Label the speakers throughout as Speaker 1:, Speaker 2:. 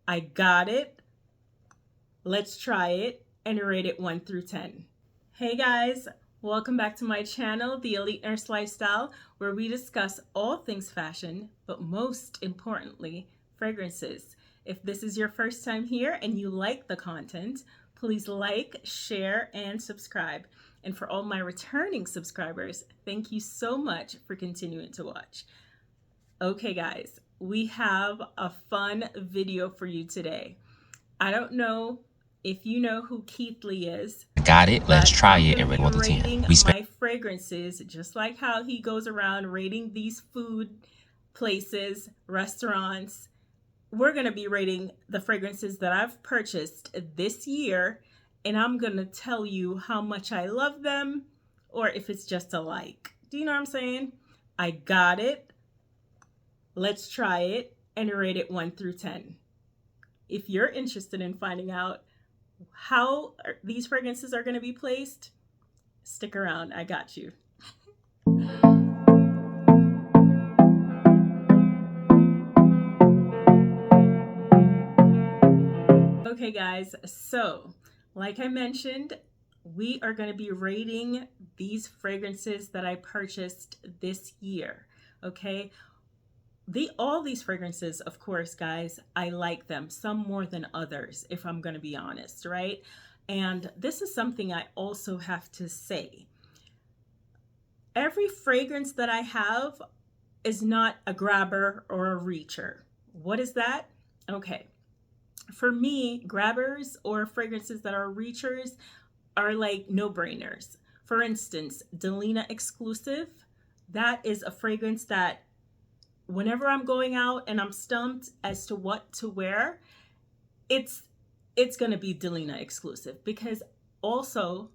Speaker 1: I got it. Let's try it and rate it 1 through 10. Hey guys, welcome back to my channel, The Elite Nurse Lifestyle, where we discuss all things fashion, but most importantly, fragrances. If this is your first time here and you like the content, please like, share, and subscribe. And for all my returning subscribers, thank you so much for continuing to watch. Okay guys, we have a fun video for you today. I don't know if you know who Keith Lee is.
Speaker 2: Got it. Let's try it
Speaker 1: and
Speaker 2: and rate 1 to 10.
Speaker 1: Rating my fragrances, just like how he goes around rating these food places, restaurants. We're going to be rating the fragrances that I've purchased this year, and I'm going to tell you how much I love them or if it's just a like. Do you know what I'm saying? I got it. Let's try it and rate it 1 through 10. If you're interested in finding out how these fragrances are going to be placed, stick around. I got you. Okay guys, so like I mentioned, we are going to be rating these fragrances that I purchased this year. Okay, all these fragrances, of course, guys, I like them, some more than others, if I'm going to be honest, right? And this is something I also have to say. Every fragrance that I have is not a grabber or a reacher. What is that? Okay. For me, grabbers or fragrances that are reachers are like no-brainers. For instance, Delina exclusive, that is a fragrance that whenever I'm going out and I'm stumped as to what to wear, it's going to be Delina exclusive. Because also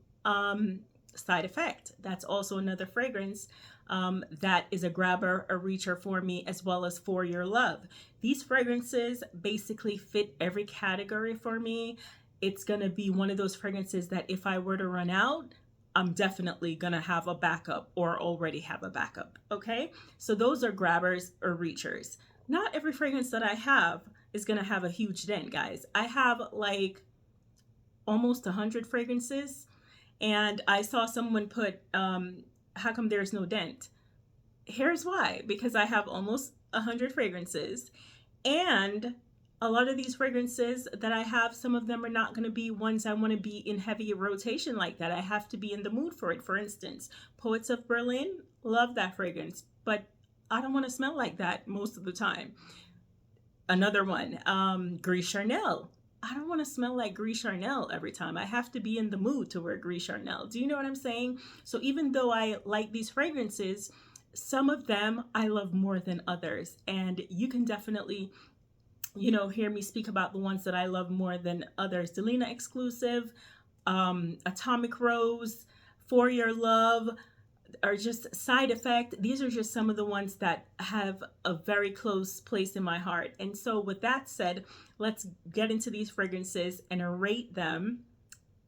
Speaker 1: Side Effect, that's also another fragrance that is a grabber, a reacher for me, as well as For Your Love. These fragrances basically fit every category for me. It's going to be one of those fragrances that if I were to run out, I'm definitely going to have a backup or already have a backup. Okay, so those are grabbers or reachers. Not every fragrance that I have is going to have a huge dent, guys. I have like almost 100 fragrances, and I saw someone put, how come there's no dent? Here's why. Because I have almost 100 fragrances, and a lot of these fragrances that I have, some of them are not going to be ones I want to be in heavy rotation like that. I have to be in the mood for it. For instance, Poets of Berlin, love that fragrance, but I don't want to smell like that most of the time. Another one, Gris Charnel. I don't want to smell like Gris Charnel every time. I have to be in the mood to wear Gris Charnel. Do you know what I'm saying? So even though I like these fragrances, some of them I love more than others. And you can definitely, hear me speak about the ones that I love more than others. Delina exclusive, Atomic Rose, For Your Love, or just Side Effect. These are just some of the ones that have a very close place in my heart. And so with that said, let's get into these fragrances and rate them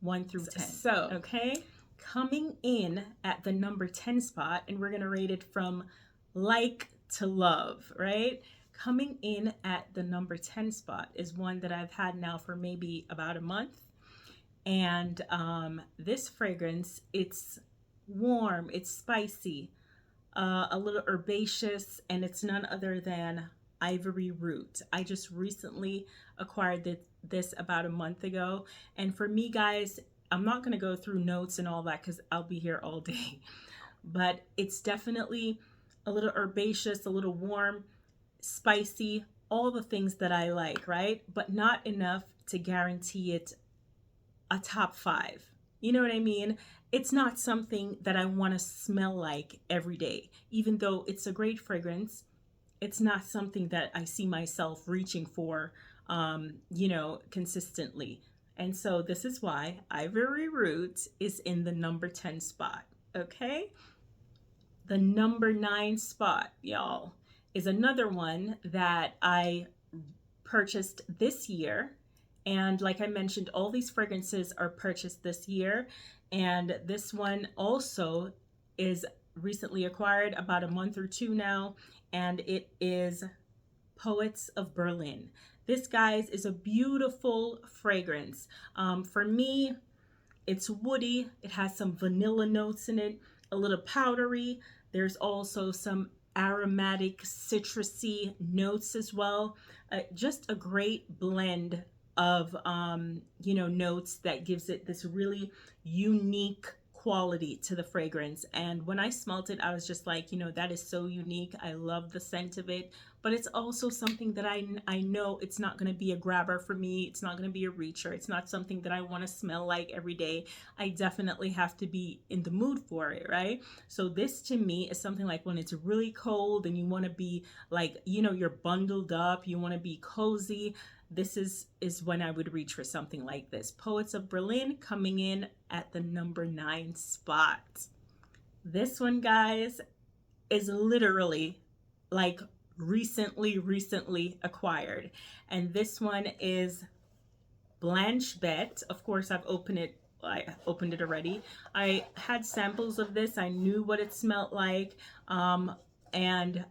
Speaker 1: 1 through 10. So, okay, coming in at the number 10 spot, and we're going to rate it from like to love, right? Coming in at the number 10 spot is one that I've had now for maybe about a month. And this fragrance, it's warm, it's spicy, a little herbaceous, and it's none other than Ivory Root. I just recently acquired this about a month ago. And for me, guys, I'm not going to go through notes and all that because I'll be here all day. But it's definitely a little herbaceous, a little warm, spicy, all the things that I like, right? But not enough to guarantee it a top 5. You know what I mean? It's not something that I want to smell like every day. Even though it's a great fragrance, it's not something that I see myself reaching for, consistently. And so this is why Ivory Root is in the number 10 spot, okay? The number 9 spot, y'all, is another one that I purchased this year. And like I mentioned, all these fragrances are purchased this year. And this one also is recently acquired, about a month or two now. And it is Poets of Berlin. This, guys, is a beautiful fragrance. For me, it's woody. It has some vanilla notes in it, a little powdery. There's also some aromatic, citrusy notes as well. Just a great blend of, notes that gives it this really unique quality to the fragrance. And when I smelt it, I was just like, that is so unique. I love the scent of it, but it's also something that I know it's not going to be a grabber for me. It's not going to be a reacher. It's not something that I want to smell like every day. I definitely have to be in the mood for it, right? So this to me is something like when it's really cold and you want to be like, you're bundled up, you want to be cozy. This is when I would reach for something like this. Poets of Berlin coming in at the number 9 spot. This one, guys, is literally like recently acquired. And this one is Blanche Bête. Of course, I opened it already. I had samples of this. I knew what it smelled like. And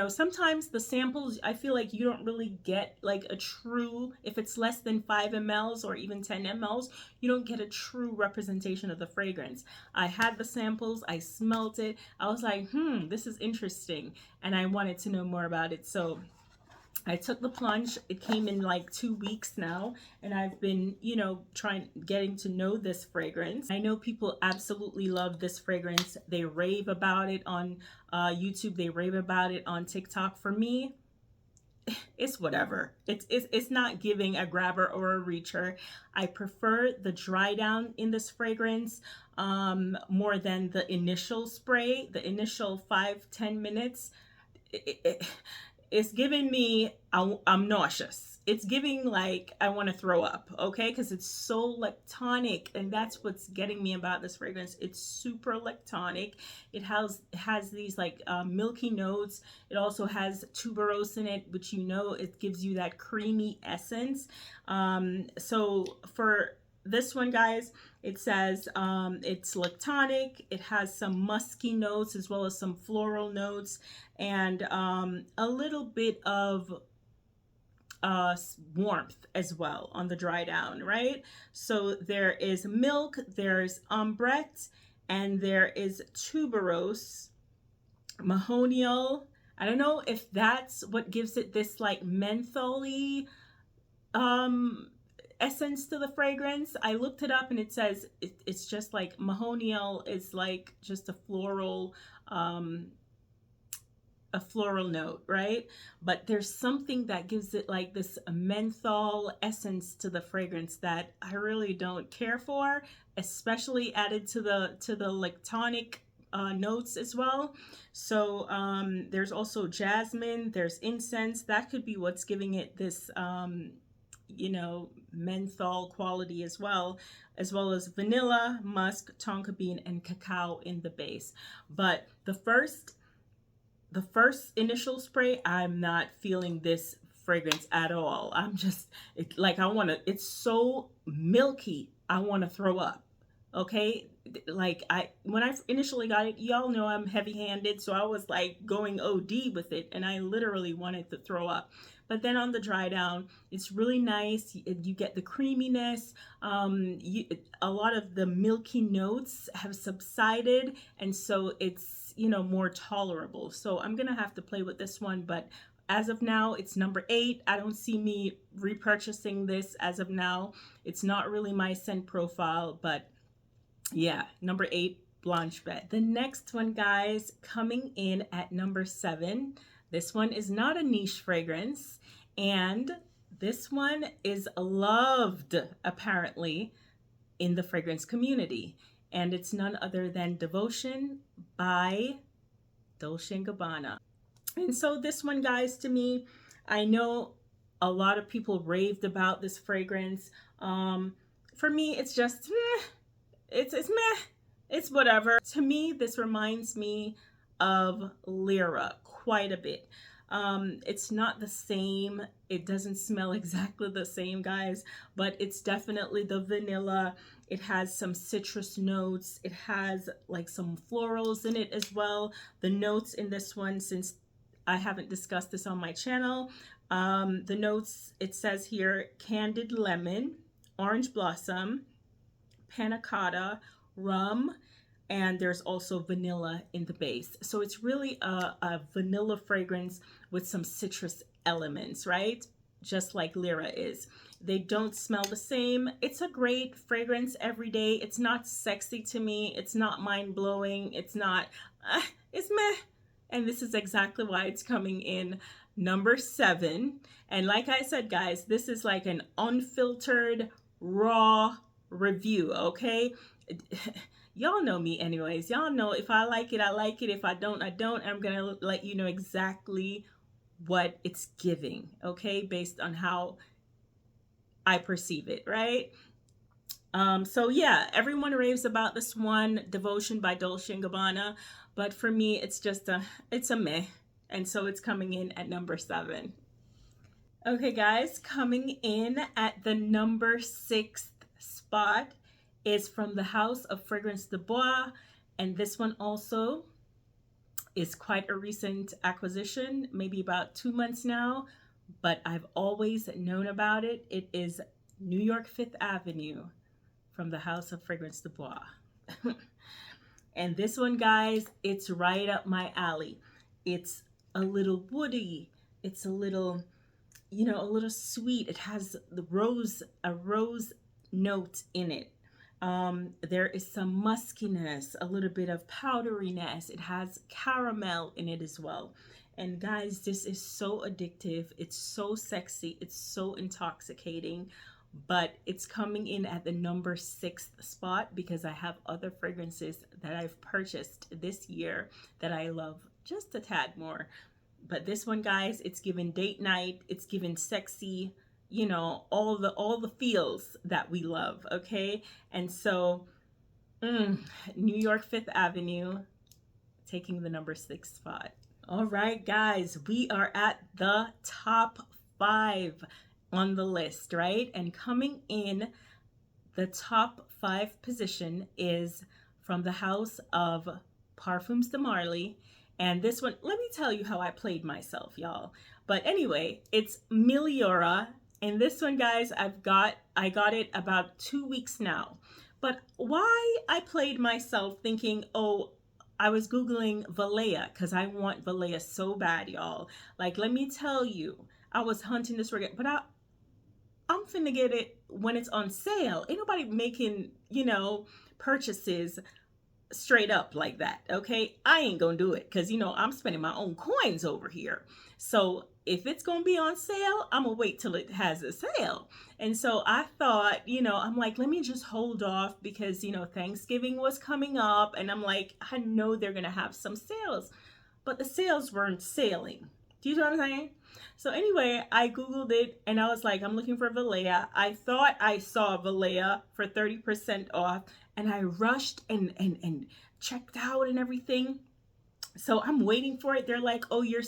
Speaker 1: sometimes the samples, I feel like you don't really get like a true, if it's less than 5 mLs or even 10 mLs, you don't get a true representation of the fragrance. I had the samples, I smelt it, I was like, this is interesting, and I wanted to know more about it. So I took the plunge. It came in like 2 weeks now, and I've been, getting to know this fragrance. I know people absolutely love this fragrance. They rave about it on YouTube. They rave about it on TikTok. For me, it's whatever. It's not giving a grabber or a reacher. I prefer the dry down in this fragrance more than the initial spray. The initial 5-10 minutes. It's giving me, I'm nauseous. It's giving like I want to throw up, okay? Because it's so lactonic, and that's what's getting me about this fragrance. It's super lactonic. It has these like milky notes. It also has tuberose in it, which it gives you that creamy essence. So for this one, guys, it says it's lactonic. It has some musky notes as well as some floral notes, and a little bit of warmth as well on the dry down, right? So there is milk, there's ambrette, and there is tuberose, mahonial. I don't know if that's what gives it this like mentholy essence to the fragrance. I looked it up and it says it's just like mahonial is like just a floral note, right? But there's something that gives it like this menthol essence to the fragrance that I really don't care for, especially added to the lactonic notes as well. So there's also jasmine, there's incense. That could be what's giving it this menthol quality as well as vanilla, musk, tonka bean, and cacao in the base. But the first initial spray, I'm not feeling this fragrance at all. I'm just it's so milky, I want to throw up. Okay, like when I initially got it, y'all know I'm heavy-handed, so I was like going OD with it, and I literally wanted to throw up. But then on the dry down, it's really nice. You get the creaminess. A lot of the milky notes have subsided, and so it's more tolerable. So I'm gonna have to play with this one, but as of now, it's number 8. I don't see me repurchasing this as of now. It's not really my scent profile, but yeah, number 8, Blanche Bête. The next one, guys, coming in at number 7. This one is not a niche fragrance, and this one is loved apparently in the fragrance community, and it's none other than Devotion by Dolce & Gabbana. And so this one, guys, to me, I know a lot of people raved about this fragrance. For me, it's just it's meh. It's whatever. To me, this reminds me of Lyra quite a bit. It's not the same. It doesn't smell exactly the same, guys, but it's definitely the vanilla. It has some citrus notes. It has like some florals in it as well. The notes in this one, since I haven't discussed this on my channel, The notes, it says here, candied lemon, orange blossom, panna cotta, rum, and there's also vanilla in the base. So it's really a vanilla fragrance with some citrus elements, right? Just like Lyra is. They don't smell the same. It's a great fragrance every day. It's not sexy to me. It's not mind-blowing. It's not, it's meh. And this is exactly why it's coming in number 7. And like I said, guys, this is like an unfiltered, raw review, okay? Y'all know me anyways. Y'all know if I like it, I like it. If I don't, I don't. I'm going to let you know exactly what it's giving, okay? Based on how I perceive it, right? So yeah, everyone raves about this one, Devotion by Dolce & Gabbana, but for me, it's just it's a meh. And so it's coming in at number 7. Okay, guys, coming in at the number 6th spot is from the House of Fragrance de Bois, and this one also is quite a recent acquisition, maybe about 2 months now, but I've always known about it. It is New York 5th Avenue from the House of Fragrance de Bois. And this one, guys, it's right up my alley. It's a little woody. It's a little, you know, a little sweet. It has a rose note in it. There is some muskiness, a little bit of powderiness. It has caramel in it as well. And guys, this is so addictive. It's so sexy. It's so intoxicating. But it's coming in at the number 6th spot because I have other fragrances that I've purchased this year that I love just a tad more. But this one, guys, it's given date night. It's given sexy, you know, all the feels that we love, okay? And so New York 5th Avenue taking the number 6 spot. All right, guys, we are at the top 5 on the list, right? And coming in the top 5 position is from the House of Parfums de Marly. And this one, let me tell you how I played myself, y'all. But anyway, it's Miliora. And this one, guys, I got it about 2 weeks now. But why I played myself thinking, oh, I was Googling Valleja because I want Valleja so bad, y'all. Like, let me tell you, I was hunting this fragrance, but I'm finna get it when it's on sale. Ain't nobody making, you know, purchases straight up like that, okay? I ain't gonna do it because, you know, I'm spending my own coins over here. So if it's gonna be on sale, I'm gonna wait till it has a sale. And so I thought, you know, I'm like, let me just hold off because, you know, Thanksgiving was coming up and I'm like, I know they're gonna have some sales, but the sales weren't sailing. Do you know what I'm saying? So anyway, I Googled it and I was like, I'm looking for Valleja. I thought I saw Valleja for 30% off and I rushed and checked out and everything. So I'm waiting for it. They're like, oh, your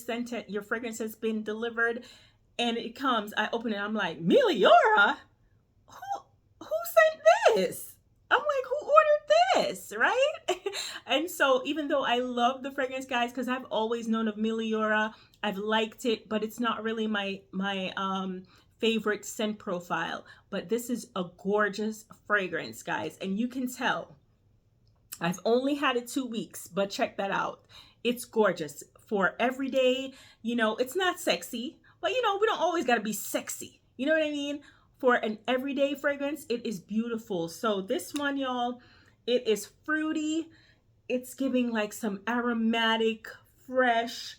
Speaker 1: fragrance has been delivered. And it comes, I open it, I'm like, Miliora? Who sent this? I'm like, who ordered this, right? And so even though I love the fragrance, guys, because I've always known of Miliora, I've liked it, but it's not really my favorite scent profile. But this is a gorgeous fragrance, guys, and you can tell. I've only had it 2 weeks, but check that out. It's gorgeous for every day. You know, it's not sexy, but you know, we don't always got to be sexy. You know what I mean? For an everyday fragrance, it is beautiful. So this one, y'all, it is fruity. It's giving like some aromatic, fresh,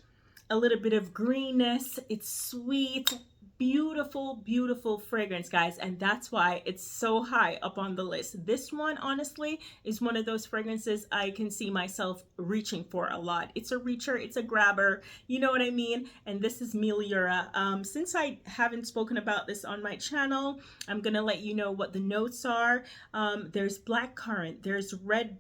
Speaker 1: a little bit of greenness. It's sweet, beautiful, beautiful fragrance, guys. And that's why it's so high up on the list. This one, honestly, is one of those fragrances I can see myself reaching for a lot. It's a reacher, it's a grabber, you know what I mean? And this is Miliora. Since I haven't spoken about this on my channel, I'm gonna let you know what the notes are. There's blackcurrant, there's red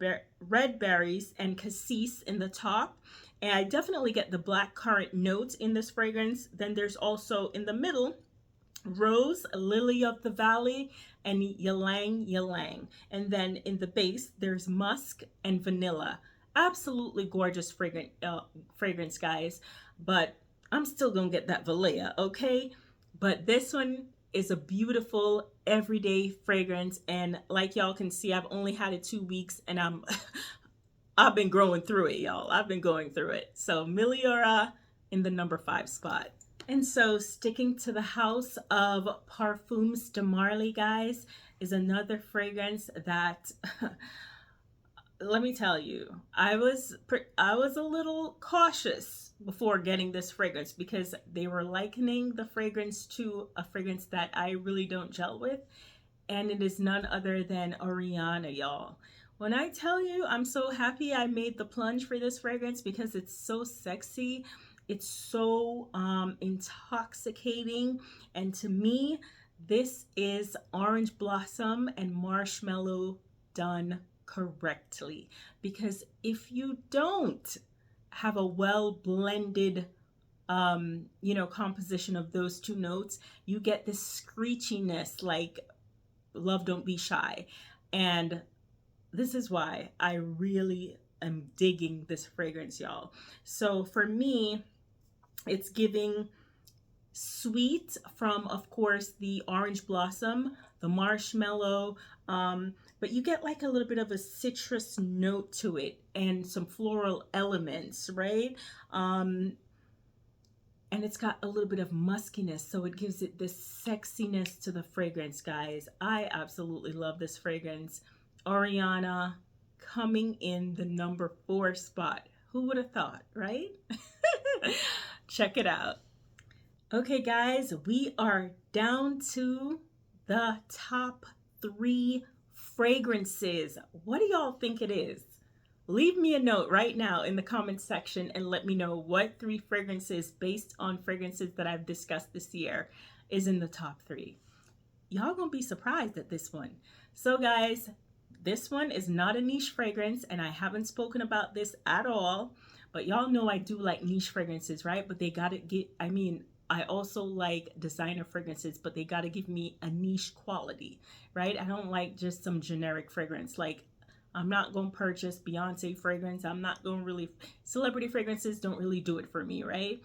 Speaker 1: berries and cassis in the top. And I definitely get the blackcurrant notes in this fragrance. Then there's also in the middle, rose, lily of the valley, and ylang ylang. And then in the base, there's musk and vanilla. Absolutely gorgeous fragrance, guys. But I'm still gonna get that Valleja, okay? But this one is a beautiful everyday fragrance, and like y'all can see, I've only had it 2 weeks, and I've been growing through it, y'all. I've been going through it. So Miliora in the number 5 spot. And so sticking to the house of Parfums de Marly, guys, is another fragrance that let me tell you, I was a little cautious before getting this fragrance because they were likening the fragrance to a fragrance that I really don't gel with, and it is none other than Ariana, y'all. When I tell you, I'm so happy I made the plunge for this fragrance because it's so sexy. It's so intoxicating. And to me, this is orange blossom and marshmallow done correctly. Because if you don't have a well blended composition of those two notes, you get this screechiness like Love Don't Be Shy. And this is why I really am digging this fragrance, y'all. So for me, it's giving sweet from, of course, the orange blossom, the marshmallow, but you get like a little bit of a citrus note to it and some floral elements, right? And it's got a little bit of muskiness, so it gives it this sexiness to the fragrance, guys. I absolutely love this fragrance. Ariana coming in the number 4 spot. Who would have thought, right? Check it out. Okay, guys, we are down to the top 3 fragrances. What do y'all think it is? Leave me a note right now in the comments section and let me know what 3 fragrances based on fragrances that I've discussed this year is in the top 3. Y'all gonna be surprised at this one. So guys, this one is not a niche fragrance, and I haven't spoken about this at all, but y'all know I do like niche fragrances, right? But they gotta get, I also like designer fragrances, but they gotta give me a niche quality, right? I don't like just some generic fragrance. Like, I'm not gonna purchase Beyonce fragrance. I'm not gonna really, celebrity fragrances don't really do it for me, right?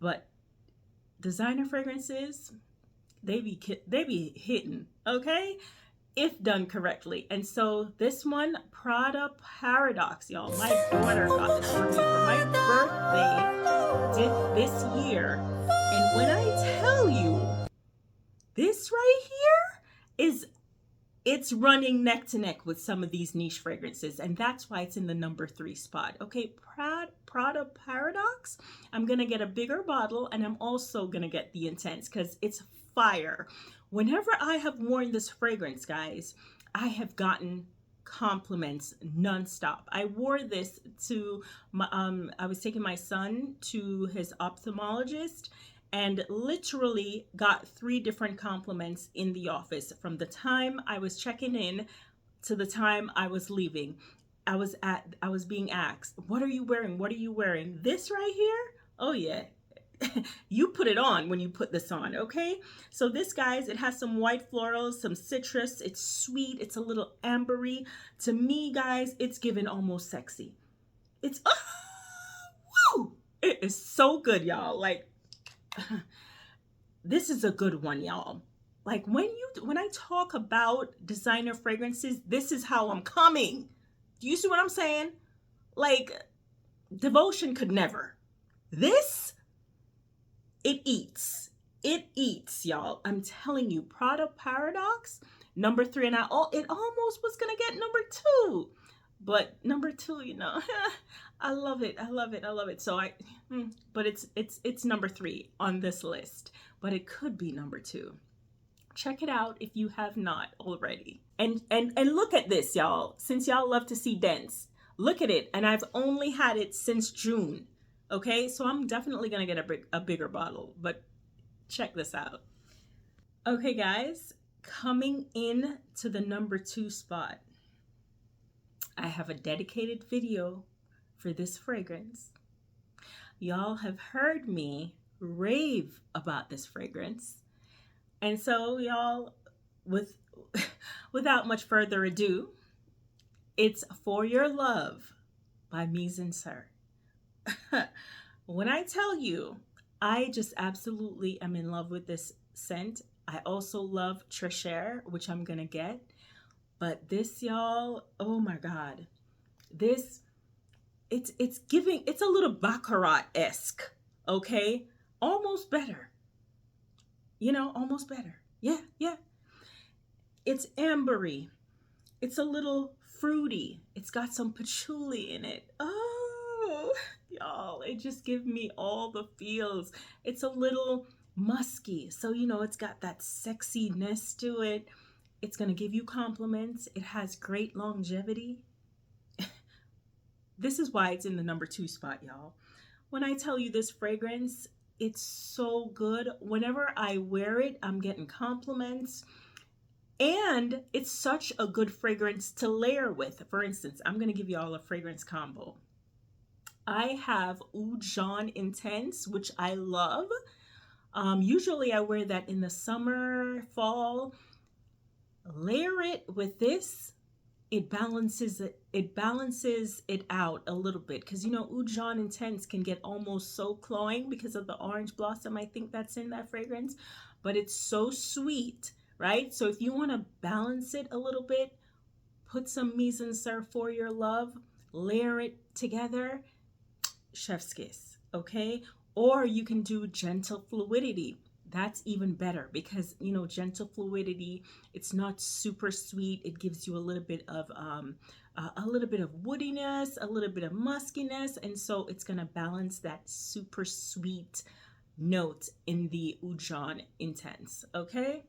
Speaker 1: But designer fragrances, they be hitting, okay? If done correctly. And so this one, Prada Paradoxe, y'all. My daughter got this for me for my birthday this year. And when I tell you, this right here it's running neck to neck with some of these niche fragrances, and that's why it's in the number 3 spot. Okay, Prada Paradoxe. I'm gonna get a bigger bottle, and I'm also gonna get the Intense because it's fire. Whenever I have worn this fragrance, guys, I have gotten compliments nonstop. I wore this to I was taking my son to his ophthalmologist and literally got 3 different compliments in the office from the time I was checking in to the time I was leaving. I was being asked, "What are you wearing? What are you wearing?" This right here? Oh yeah. You put it on when you put this on, okay? So this, guys, it has some white florals, some citrus. It's sweet. It's a little ambery. To me, guys, it's given almost sexy. It's, woo! It is so good, y'all. Like, this is a good one, y'all. Like, when I talk about designer fragrances, this is how I'm coming. Do you see what I'm saying? Like, Devotion could never. This, it eats, y'all. I'm telling you, Prada Paradoxe, number 3, and it almost was gonna get number 2, but number 2, I love it. So but it's number 3 on this list, but it could be number 2. Check it out if you have not already. And look at this, y'all. Since y'all love to see dents, look at it, and I've only had it since June. Okay, so I'm definitely gonna get a bigger bottle, but check this out. Okay, guys, coming in to the number 2 spot, I have a dedicated video for this fragrance. Y'all have heard me rave about this fragrance, and so y'all, without much further ado, it's For Your Love by Mise en Serre. When I tell you, I just absolutely am in love with this scent. I also love Treasure, which I'm gonna get. But this, y'all, oh my God. This, it's giving, it's a little Baccarat-esque, okay? Almost better. You know, almost better. Yeah, yeah. It's ambery. It's a little fruity. It's got some patchouli in it. Oh, y'all, it just gives me all the feels. It's a little musky. So, you know, it's got that sexiness to it. It's going to give you compliments. It has great longevity. This is why it's in the number 2 spot, y'all. When I tell you this fragrance, it's so good. Whenever I wear it, I'm getting compliments. And it's such a good fragrance to layer with. For instance, I'm going to give you all a fragrance combo. I have Eau Jaune Intense, which I love. Usually I wear that in the summer, fall. Layer it with this. It balances it out a little bit, because you know Eau Jaune Intense can get almost so cloying because of the orange blossom, I think, that's in that fragrance, but it's so sweet, right? So if you want to balance it a little bit, put some mise en serve for your love, layer it together, chef's kiss, okay? Or you can do gentle fluidity. That's even better, because you know gentle fluidity, it's not super sweet. It gives you a little bit of woodiness, a little bit of muskiness, and so it's gonna balance that super sweet note in the Eau Jaune Intense. Okay,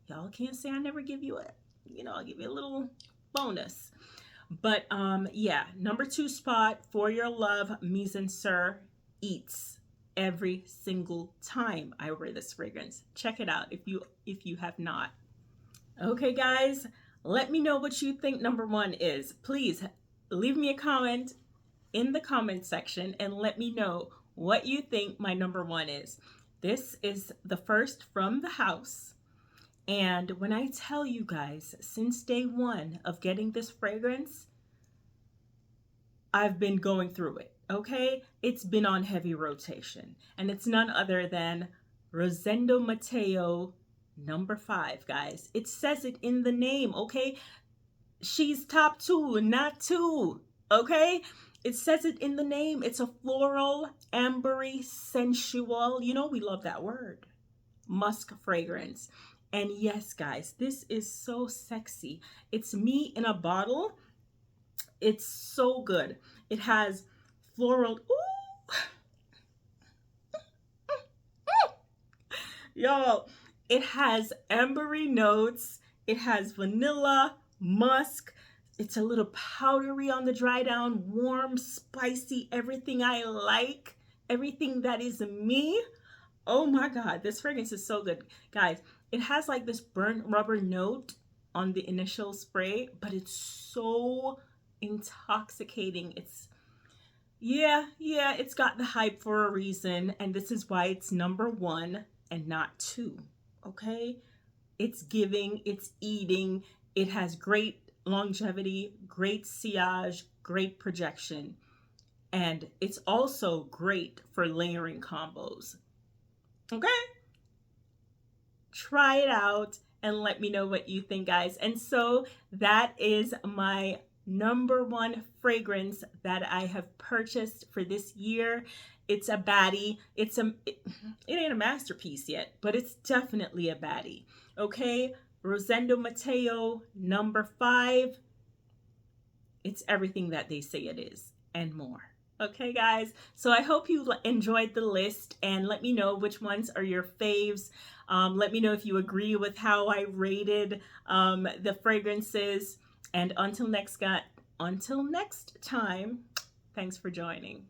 Speaker 1: y'all can't say I never give you a, you know, I'll give you a little bonus. But yeah, number 2 spot, For Your Love Mise en Serve eats every single time I wear this fragrance. Check it out if you have not. Okay, guys, let me know what you think number 1 is. Please leave me a comment in the comment section and let me know what you think my number 1 is. This is the first from the house. And when I tell you guys, since day 1 of getting this fragrance, I've been going through it. Okay, it's been on heavy rotation, and it's none other than Rosendo Mateu number 5, guys. It says it in the name, okay? She's top 2, not 2, okay? It says it in the name. It's a floral, ambery, sensual, you know, we love that word, musk fragrance. And yes, guys, this is so sexy. It's me in a bottle. It's so good. It has floral, ooh, y'all, it has ambery notes, it has vanilla, musk, it's a little powdery on the dry down, warm, spicy, everything I like, everything that is me. Oh my God, this fragrance is so good. Guys, it has like this burnt rubber note on the initial spray, but it's so intoxicating. It's, yeah, it's got the hype for a reason, and this is why it's number 1 and not 2, okay? It's giving, it's eating, it has great longevity, great sillage, great projection, and it's also great for layering combos, okay? Try it out and let me know what you think, guys. And so that is my number 1 fragrance that I have purchased for this year. It's a baddie. It ain't a masterpiece yet, but it's definitely a baddie. Okay, Rosendo Mateu number 5. It's everything that they say it is and more. Okay, guys, so I hope you enjoyed the list, and let me know which ones are your faves. Let me know if you agree with how I rated the fragrances. And until next time, thanks for joining.